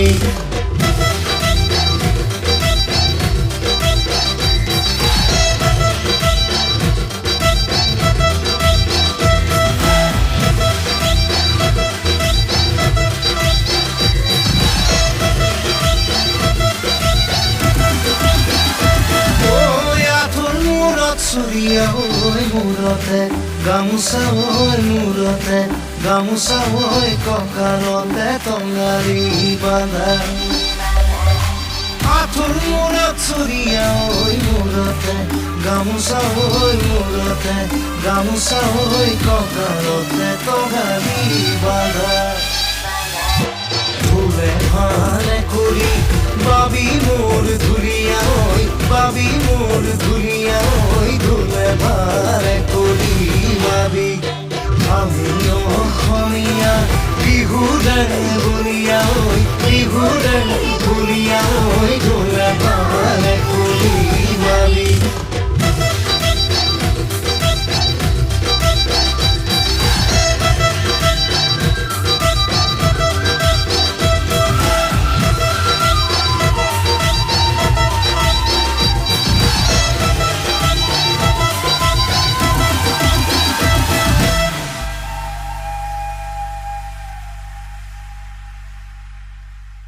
টঙালি Surya oi murate, gamusa oi murate, gamusa oi kokarote tongali banda. Athur murat surya oi murate, gamusa oi murate, gamusa oi kokarote tongali banda. Dhule hane kuri, babi mor dhuliya oi, babi mor dhuliya oi. ধুলে ভারে করি ভাবি আমিও খমিয়া বিহু